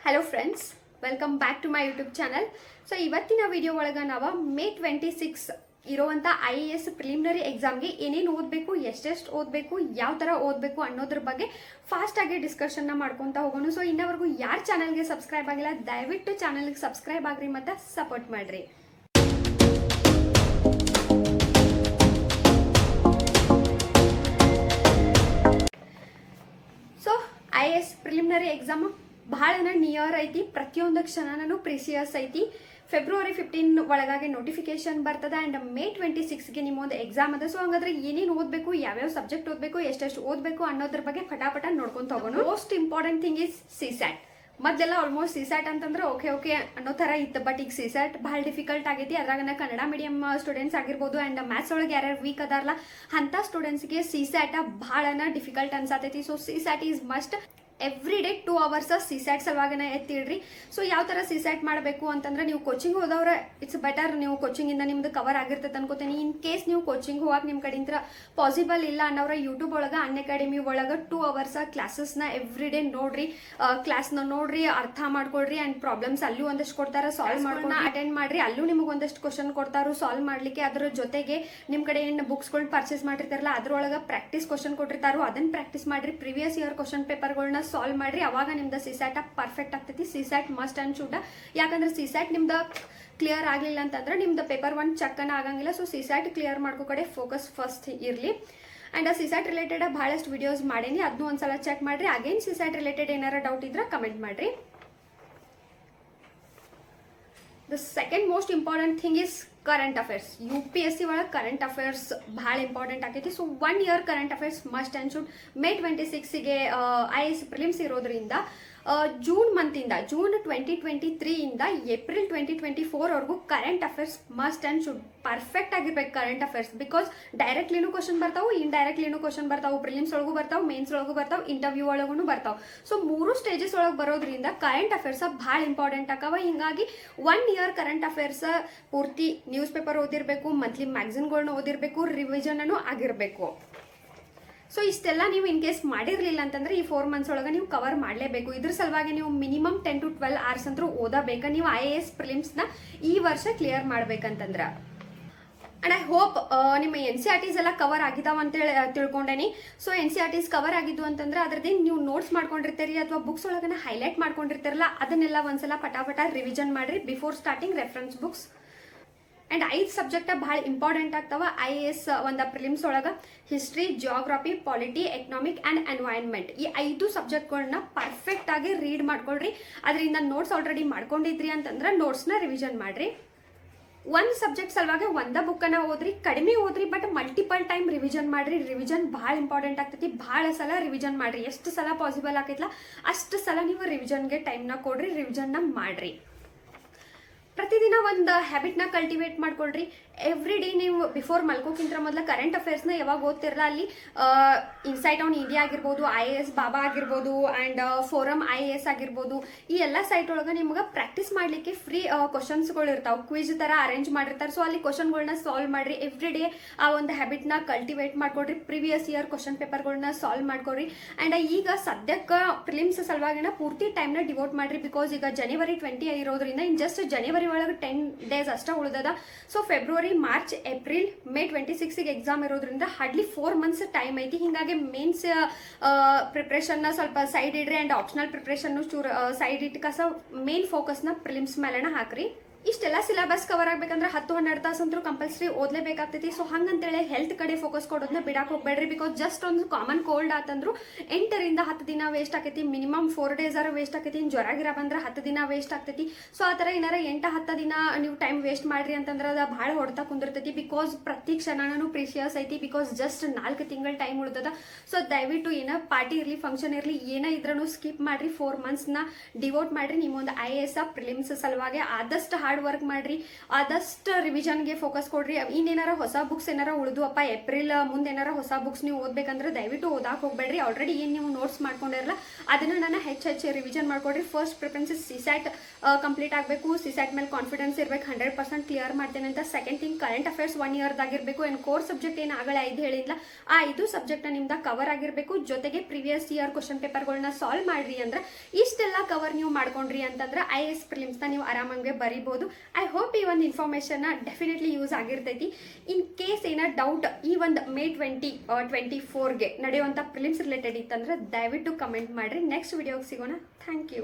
Hello friends, welcome back to my YouTube channel. So ಇವತ್ತಿನ video ಒಳಗೆ ನಾವು ಮೇ 26 ಇರುವಂಥ IAS ಪ್ರಿಲಿಮಿನರಿ ಎಕ್ಸಾಮ್ಗೆ ಏನೇನು ಓದಬೇಕು, ಎಷ್ಟೆಷ್ಟು ಓದಬೇಕು, ಯಾವ ಥರ ಓದಬೇಕು ಅನ್ನೋದ್ರ ಬಗ್ಗೆ ಫಾಸ್ಟಾಗಿ ಡಿಸ್ಕಷನ್ನ ಮಾಡ್ಕೊತಾ ಹೋಗೋಣ. ಸೊ ಇನ್ನವರೆಗೂ ಯಾರು ಚಾನಲ್ಗೆ ಸಬ್ಸ್ಕ್ರೈಬ್ ಆಗಿಲ್ಲ, ದಯವಿಟ್ಟು ಚಾನಲ್ಗೆ ಸಬ್ಸ್ಕ್ರೈಬ್ ಆಗ್ರಿ ಮತ್ತು ಸಪೋರ್ಟ್ ಮಾಡಿರಿ. ಸೊ IAS ಪ್ರಿಲಿಮಿನರಿ ಎಕ್ಸಾಮ್ ಭಾಳ ನಿಯರ್ ಐತಿ, ಪ್ರತಿಯೊಂದು ಕ್ಷಣನೂ ಪ್ರಿಸಿಯಸ್ ಐತಿ. ಫೆಬ್ರವರಿ 15 ಒಳಗಾಗಿ ನೋಟಿಫಿಕೇಶನ್ ಬರ್ತದೆ ಆ್ಯಂಡ್ ಮೇ 26ಗೆ ನಿಮ್ಮೊಂದು ಎಕ್ಸಾಮ್ ಅದ. ಸೊ ಹಂಗಾದ್ರೆ ಏನೇನು ಓದಬೇಕು, ಯಾವ್ಯಾವ ಸಬ್ಜೆಕ್ಟ್ ಓದಬೇಕು, ಎಷ್ಟೆಷ್ಟು ಓದಬೇಕು ಅನ್ನೋದ್ರ ಬಗ್ಗೆ ಫಟಾಫಟ ನೋಡ್ಕೊಂತ ಹೋಗೋಣ. Most important thing is CSAT. ಮೊದಲೆಲ್ಲ ಆಲ್ಮೋಸ್ಟ್ CSAT ಅಂತಂದ್ರೆ ಓಕೆ ಅನ್ನೋ ಥರ ಇತ್ತು, ಬಟ್ ಈಗ CSAT ಭಾಳ ಡಿಫಿಕಲ್ಟ್ ಆಗೈತಿ. ಅದ್ರಾಗ ಕನ್ನಡ ಮೀಡಿಯಂ ಸ್ಟೂಡೆಂಟ್ಸ್ ಆಗಿರ್ಬೋದು ಆ್ಯಂಡ್ ಮ್ಯಾಥ್ಸ್ ಒಳಗೆ ಯಾರ್ಯಾರು ವೀಕ್ ಅದಾರಲ್ಲ ಅಂಥ ಸ್ಟೂಡೆಂಟ್ಸ್ಗೆ CSAT ಭಾಳನ ಡಿಫಿಕಲ್ಟ್ ಅನ್ಸತೈತಿ. So CSAT is must. Every day 2 hours CSAT ಸಲುವಾಗಿನ ಎತ್ತಿಡ್ರಿ. ಸೊ ಯಾವ ಥರ CSAT ಮಾಡಬೇಕು ಅಂತಂದ್ರೆ, ನೀವು ಕೋಚಿಂಗ್ ಹೋದವ್ರೆ ಇಟ್ಸ್ ಬೆಟರ್, ನೀವು ಕೋಚಿಂಗಿಂದ ನಿಮ್ದು ಕವರ್ ಆಗಿರ್ತೈತೆ ಅನ್ಕೋತೀನಿ. ಇನ್ ಕೇಸ್ ನೀವು ಕೋಚಿಂಗ್ ಹೋಗಕ್ಕೆ ನಿಮ್ಮ ಕಡೆಯಿಂದ ಪಾಸಿಬಲ್ ಇಲ್ಲ ಅನ್ನೋರ ಯೂಟ್ಯೂಬ್ ಒಳಗೆ ಅನ್ಅಕಾಡೆಮಿ ಒಳಗೆ 2 hours ಕ್ಲಾಸಸ್ನ ಎವ್ರಿ ಡೇ ನೋಡ್ರಿ, ಕ್ಲಾಸ್ನ ನೋಡ್ರಿ, ಅರ್ಥ ಮಾಡ್ಕೊಳ್ರಿ ಆ್ಯಂಡ್ ಪ್ರಾಬ್ಲಮ್ಸ್ ಅಲ್ಲೂ ಒಂದಷ್ಟು ಕೊಡ್ತಾರೆ, ಸಾಲ್ವ್ ಮಾಡ್ಕೊಂಡು ಅಟೆಂಡ್ ಮಾಡ್ರಿ. ಅಲ್ಲೂ ನಿಮಗೆ ಒಂದಷ್ಟು ಕ್ವಶನ್ ಕೊಡ್ತಾರೋ ಸಾಲ್ವ್ ಮಾಡ್ಲಿಕ್ಕೆ. ಅದ್ರ ಜೊತೆಗೆ ನಿಮ್ಮ ಕಡೆ ಏನು ಬುಕ್ಸ್ಗಳನ್ನ ಪರ್ಚೇಸ್ ಮಾಡಿರ್ತಾರಲ್ಲ ಅದ್ರೊಳಗೆ ಪ್ರಾಕ್ಟೀಸ್ ಕ್ವಶನ್ ಕೊಟ್ಟಿರ್ತಾರೋ ಅದನ್ನ ಪ್ರಾಕ್ಟೀಸ್ ಮಾಡ್ರಿ. ಪ್ರೀವಿಯಸ್ ಇಯರ್ ಕ್ವಶನ್ ಪೇಪರ್ಗಳನ್ನ ಸಾಲ್ವ್ ಮಾಡ್ರಿ. ಅವಾಗ ನಿಮ್ದು CSAT ಪರ್ಫೆಕ್ಟ್ ಆಗ್ತೈತಿ. CSAT must and should. ಯಾಕಂದ್ರೆ CSAT ನಿಮ್ದು ಕ್ಲಿಯರ್ ಆಗಲಿಲ್ಲ ಅಂತಂದ್ರೆ ನಿಮ್ದು ಪೇಪರ್ 1 ಚಕ್ಕನ ಆಗಂಗಿಲ್ಲ. ಸೊ CSAT ಕ್ಲಿಯರ್ ಮಾಡ್ಕೋ ಕಡೆ ಫೋಕಸ್ ಫಸ್ಟ್ ಇರಲಿ. ಆ್ಯಂಡ್ CSAT ರಿಲೇಟೆಡ್ ಬಹಳಷ್ಟು ವಿಡಿಯೋಸ್ ಮಾಡೀನಿ, ಅದನ್ನೂ ಒಂದ್ಸಲ ಚೆಕ್ ಮಾಡ್ರಿ. ಅಗೇನ್ CSAT ರಿಲೇಟೆಡ್ ಏನಾರ ಡೌಟ್ ಇದ್ರೆ ಕಮೆಂಟ್ ಮಾಡ್ರಿ. The second most important thing is current affairs. UPSC ಒಳಗೆ ಕರೆಂಟ್ ಅಫೇರ್ಸ್ ಭಾಳ ಇಂಪಾರ್ಟೆಂಟ್ ಆಗೈತಿ. So 1 year current affairs must and should. May 26ಗೆ IAS ಪ್ರಿಲಿಮ್ಸ್ ಇರೋದ್ರಿಂದ ಜೂನ್ 2023 ಇಂದ ಏಪ್ರಿಲ್ 2024 ವರೆಗೂ current affairs must and should perfect ಆಗಿರ್ಬೇಕು. Current affairs because ಡೈರೆಕ್ಟ್ಲಿನೂ question ಬರ್ತಾವೆ, ಇಂಡೈರೆಕ್ಟ್ಲಿನೂ question ಬರ್ತಾವೆ. ಪ್ರಿಲಿಮ್ಸ್ ಒಳಗೂ ಬರ್ತಾವೆ, ಮೇನ್ಸ್ ಒಳಗೂ ಬರ್ತಾವೆ, ಇಂಟರ್ವ್ಯೂ ಒಳಗೂ ಬರ್ತಾವೆ. ಸೊ 3 ಸ್ಟೇಜಸ್ ಒಳಗೆ ಬರೋದ್ರಿಂದ ಕರೆಂಟ್ ಅಫೇರ್ಸ್ ಭಾಳ ಇಂಪಾರ್ಟೆಂಟ್ ಆಕವ. ಹಿಂಗಾಗಿ 1 year ಕರೆಂಟ್ ಅಫೇರ್ಸ್ ಪೂರ್ತಿ ನ್ಯೂಸ್ ಪೇಪರ್ ಓದಿರಬೇಕು, ಮಂತ್ಲಿ ಮ್ಯಾಗಝಿನ್ಗಳನ್ನ ಓದಿರಬೇಕು, ರಿವಿಷನ್ ಆಗಿರಬೇಕು. ಸೊ ಇಷ್ಟೆಲ್ಲ ನೀವು ಇನ್ ಕೇಸ್ ಮಾಡಿರಲಿಲ್ಲ ಅಂತಂದ್ರೆ ಈ 4 months ಒಳಗೆ ನೀವು ಕವರ್ ಮಾಡಲೇಬೇಕು. ಇದ್ರ ಸಲುವಾಗಿ ನೀವು ಮಿನಿಮಮ್ 10 to 12 hours ಅಂತೂ ಓದಬೇಕು ನೀವು IAS ಪ್ರಿಲಿಮ್ಸ್ನ ಈ ವರ್ಷ ಕ್ಲಿಯರ್ ಮಾಡ್ಬೇಕಂತಂದ್ರೆ. ಆ್ಯಂಡ್ ಐ ಹೋಪ್ ನಿಮ್ಮ NCERTs ಎಲ್ಲ ಕವರ್ ಆಗಿದಾವ ಅಂತೇಳಿ ತಿಳ್ಕೊಂಡೇನಿ. ಸೊ NCERTs ಕವರ್ ಆಗಿದ್ದು ಅಂತಂದ್ರೆ ಅದ್ರದ್ದೇನು ನೀವು ನೋಟ್ಸ್ ಮಾಡ್ಕೊಂಡಿರ್ತೀರಿ ಅಥವಾ ಬುಕ್ಸ್ ಒಳಗನ ಹೈಲೈಟ್ ಮಾಡ್ಕೊಂಡಿರ್ತೀರಲ್ಲ ಅದನ್ನೆಲ್ಲ ಒಂದ್ಸಲ ಪಟಾಪಟ ರಿವಿಷನ್ ಮಾಡಿರಿ before starting reference books. And 5 subject ಭಾಳ ಇಂಪಾರ್ಟೆಂಟ್ ಆಗ್ತಾವ IAS ಒಂದು ಪ್ರಿಲಿಮ್ಸ್ ಒಳಗೆ. History, geography, polity, economic and environment. ಈ 5 ಸಬ್ಜೆಕ್ಟ್ಗಳನ್ನ ಪರ್ಫೆಕ್ಟ್ ಆಗಿ ರೀಡ್ ಮಾಡ್ಕೊಳ್ರಿ. ಅದರಿಂದ ನೋಟ್ಸ್ ಆಲ್ರೆಡಿ ಮಾಡ್ಕೊಂಡಿದ್ರಿ ಅಂತಂದ್ರೆ ನೋಟ್ಸ್ನ ರಿವಿಷನ್ ಮಾಡ್ರಿ. 1 ಸಬ್ಜೆಕ್ಟ್ ಸಲುವಾಗಿ 1 ಬುಕ್ಕನ್ನ ಓದ್ರಿ, ಕಡಿಮೆ ಓದ್ರಿ, ಬಟ್ ಮಲ್ಟಿಪಲ್ ಟೈಮ್ ರಿವಿಷನ್ ಮಾಡ್ರಿ. ರಿವಿಷನ್ ಭಾಳ ಇಂಪಾರ್ಟೆಂಟ್ ಆಗ್ತೈತಿ. ಭಾಳ ಸಲ ರಿವಿಷನ್ ಮಾಡ್ರಿ. ಎಷ್ಟು ಸಲ ಪಾಸಿಬಲ್ ಆಗೈತಲ್ಲ ಅಷ್ಟು ಸಲ ನೀವು ರಿವಿಷನ್ಗೆ ಟೈಮ್ನ ಕೊಡ್ರಿ, ರಿವಿಷನ್ನ ಮಾಡ್ರಿ. ಪ್ರತಿದಿನ ಒಂದು ಹ್ಯಾಬಿಟ್ನ ಕಲ್ಟಿವೇಟ್ ಮಾಡ್ಕೊಳ್ರಿ. ಎವ್ರಿ ಡೇ ನೀವು ಬಿಫೋರ್ ಮಲ್ಕೋಕ್ಕಿಂತ ಮೊದಲ ಕರೆಂಟ್ ಅಫೇರ್ಸ್ನ ಯಾವಾಗ ಓದ್ತಿರಲ್ಲ ಅಲ್ಲಿ ಇನ್ಸೈಟ್ ಆನ್ ಇಂಡಿಯಾ ಆಗಿರ್ಬೋದು, IAS ಬಾಬಾ ಆಗಿರ್ಬೋದು ಆ್ಯಂಡ್ ಫೋರಮ್ IAS ಆಗಿರ್ಬೋದು, ಈ ಎಲ್ಲ ಸೈಟ್ ಒಳಗೆ ನಿಮ್ಗೆ ಪ್ರಾಕ್ಟೀಸ್ ಮಾಡಲಿಕ್ಕೆ ಫ್ರೀ ಕ್ವಶನ್ಸ್ಗಳು ಇರ್ತಾವೆ, ಕ್ವಿಜ್ ಥರ ಅರೇಂಜ್ ಮಾಡಿರ್ತಾರೆ. ಸೊ ಅಲ್ಲಿ ಕ್ವಶನ್ಗಳನ್ನ ಸಾಲ್ವ್ ಮಾಡಿರಿ. ಎವ್ರಿ ಡೇ ಆ ಒಂದು ಹ್ಯಾಬಿಟ್ನ ಕಲ್ಟಿವೇಟ್ ಮಾಡ್ಕೊಳ್ರಿ. ಪ್ರಿವಿಯಸ್ ಇಯರ್ ಕ್ವಶನ್ ಪೇಪರ್ಗಳನ್ನ ಸಾಲ್ವ್ ಮಾಡ್ಕೊಳ್ರಿ. ಆ್ಯಂಡ್ ಈಗ ಸದ್ಯಕ್ಕೆ ಪ್ರಿಲಿಮ್ಸ್ ಸಲುವಾಗಿನ ಪೂರ್ತಿ ಟೈಮ್ನ ಡಿವೋಟ್ ಮಾಡಿರಿ. ಬಿಕಾಸ್ ಈಗ ಜನವರಿ 20 ಇರೋದ್ರಿಂದ ಇನ್ ಜಸ್ಟ್ ಜನವರಿ ಒಳಗೆ 10 days ಅಷ್ಟೇ ಉಳಿದದ. So February, March, April, May 26ಗೆ ಎಕ್ಸಾಮ್ ಇರೋದ್ರಿಂದ ಹಾರ್ಡ್ಲಿ 4 months ಟೈಮ್ ಐತಿ. ಹಿಂಗಾಗಿ ಮೇನ್ಸ್ ಪ್ರಿಪ್ರೇಷನ್ನ ಸ್ವಲ್ಪ ಸೈಡ್ ಇಡ್ರಿ ಆ್ಯಂಡ್ ಆಪ್ಷನಲ್ ಪ್ರಿಪ್ರೇಷನ್ ಚೂರು ಸೈಡ್ ಇಟ್ಕಸ ಮೇನ್ ಫೋಕಸ್ನ ಪ್ರಿಲಿಮ್ಸ್ ಮೇಲೆನ ಹಾಕ್ರಿ. ಇಷ್ಟೆಲ್ಲ ಸಿಲೆಬಸ್ ಕವರ್ ಆಗ್ಬೇಕಂದ್ರೆ 10-12 ತಾಸು ಅಂತೂ ಕಂಪಲ್ಸರಿ ಓದಲೇಬೇಕಾಗ್ತೈತಿ. ಸೊ ಹಂಗಂತೇಳಿ ಹೆಲ್ತ್ ಕಡೆ ಫೋಕಸ್ ಕೊಡೋದನ್ನ ಬಿಡಕ್ಕೆ ಹೋಗ್ಬೇಡ್ರಿ. ಬಿಕಾಸ್ ಜಸ್ಟ್ ಒಂದು ಕಾಮನ್ ಕೋಲ್ಡ್ ಆತಂದ್ರು 8 ರಿಂದ 10 ದಿನ ವೇಸ್ಟ್ ಆಕೈತಿ. ಮಿನಿಮಮ್ 4 days ವೇಸ್ಟ್ ಆಕೈತಿ. ಜ್ವರ ಗಿರ ಬಂದ್ರೆ 10 ದಿನ ವೇಸ್ಟ್ ಆಗ್ತೈತಿ. ಸೊ ಆ ಥರ ಏನಾರ 8-10 ದಿನ ನೀವು ಟೈಮ್ ವೇಸ್ಟ್ ಮಾಡ್ರಿ ಅಂತಂದ್ರೆ ಅದು ಭಾಳ ಹೊಡ್ತಾ ಕುಂದಿರ್ತೈತಿ. ಬಿಕಾಸ್ ಪ್ರತಿ ಕ್ಷಣನೂ ಪ್ರೀಶಿಯಸ್ ಐತಿ. ಬಿಕಾಸ್ ಜಸ್ಟ್ 4 ತಿಂಗಳ ಟೈಮ್ ಉಳಿದದ. ಸೊ ದಯವಿಟ್ಟು ಏನೋ ಪಾರ್ಟಿ ಇರಲಿ, ಫಂಕ್ಷನ್ ಇರಲಿ, ಏನೇ ಇದ್ರೂ ಸ್ಕಿಪ್ ಮಾಡ್ರಿ. 4 monthsನ ಡಿವೋಟ್ ಮಾಡ್ರಿ ನಿಮ್ಮೊಂದು IAS ಪ್ರಿಲಿಮ್ಸ್ ಸಲುವಾಗಿ. ಆದಷ್ಟು ಹಾರ್ಡ್ ವರ್ಕ್ ಮಾಡ್ರಿ, ಆದಷ್ಟು ರಿವಿಷನ್ಗೆ ಫೋಕಸ್ ಕೊಡ್ರಿ. ಇನ್ನೇನಾರ ಹೊಸ ಬುಕ್ಸ್ ಏನಾರ ಉಳಿದು ಅಪ್ಪ ಏಪ್ರಿಲ್ ಮುಂದೆ ಏನಾರ ಹೊಸ ಬುಕ್ಸ್ ನೀವು ಓದ್ಬೇಕಂದ್ರೆ ದಯವಿಟ್ಟು ಓದಾಕ್ ಹೋಗ್ಬೇಡ್ರಿ. ಆಲ್ರೆಡಿ ಏನು ನೀವು ನೋಟ್ಸ್ ಮಾಡ್ಕೊಂಡಿರಲ್ಲ ಅದನ್ನ ನಾನು ಹೆಚ್ಚು ರಿವಿಷನ್ ಮಾಡ್ಕೊಡ್ರಿ. ಫಸ್ಟ್ ಪ್ರಿಫರೆನ್ಸ್ ಸಿಸ್ಯಾಟ್ ಕಂಪ್ಲೀಟ್ ಆಗಬೇಕು. ಸಿಸ್ಯಾಟ್ ಮೇಲೆ ಕಾನ್ಫಿಡೆನ್ಸ್ ಇರಬೇಕು, 100% ಕ್ಲಿಯರ್ ಮಾಡ್ತೇನೆ ಅಂತ. ಸೆಕೆಂಡ್ ಥಿಂಗ್, ಕರೆಂಟ್ ಅಫೇರ್ಸ್ 1 ಇಯರ್ದಾಗಿರ್ಬೇಕು. ಏನು ಕೋರ್ ಸಬ್ಜೆಕ್ಟ್ ಏನು ಆಗಲ್ಲ 5 ಹೇಳಿಲ್ಲ, ಆ 5 ಸಬ್ಜೆಕ್ಟ್ ನಿಮ್ದ ಕವರ್ ಆಗಿರ್ಬೇಕು. ಜೊತೆಗೆ ಪ್ರೀವಿಯಸ್ ಇಯರ್ ಕ್ವಶನ್ ಪೇಪರ್ಗಳನ್ನ ಸಾಲ್ವ್ ಮಾಡ್ರಿ ಅಂದ್ರೆ ಇಷ್ಟೆಲ್ಲ ಕವರ್ ನೀವು ಮಾಡ್ಕೊಂಡ್ರಿ ಅಂತಂದ್ರೆ IAS ಪ್ರಿಲಿಮ್ಸ್ನ ನೀವು ಆರಾಮಾಗಿ ಬರಿಬಹುದು. ಐ ಹೋಪ್ ಈ ಒಂದು ಇನ್ಫಾರ್ಮೇಶನ್ ಡೆಫಿನೆಟ್ಲಿ ಯೂಸ್ ಆಗಿರ್ತೈತಿ. ಇನ್ ಕೇಸ್ ಏನಾರ ಡೌಟ್ ಈ ಒಂದು May 2024ಗೆ ನಡೆಯುವಂಥ ಪ್ರಿಲಿಮ್ಸ್ ರಿಲೇಟೆಡ್ ಇತ್ತಂದ್ರೆ ದಯವಿಟ್ಟು ಕಮೆಂಟ್ ಮಾಡ್ರಿ. ನೆಕ್ಸ್ಟ್ ವಿಡಿಯೋಗೆ ಸಿಗೋಣ. Thank you.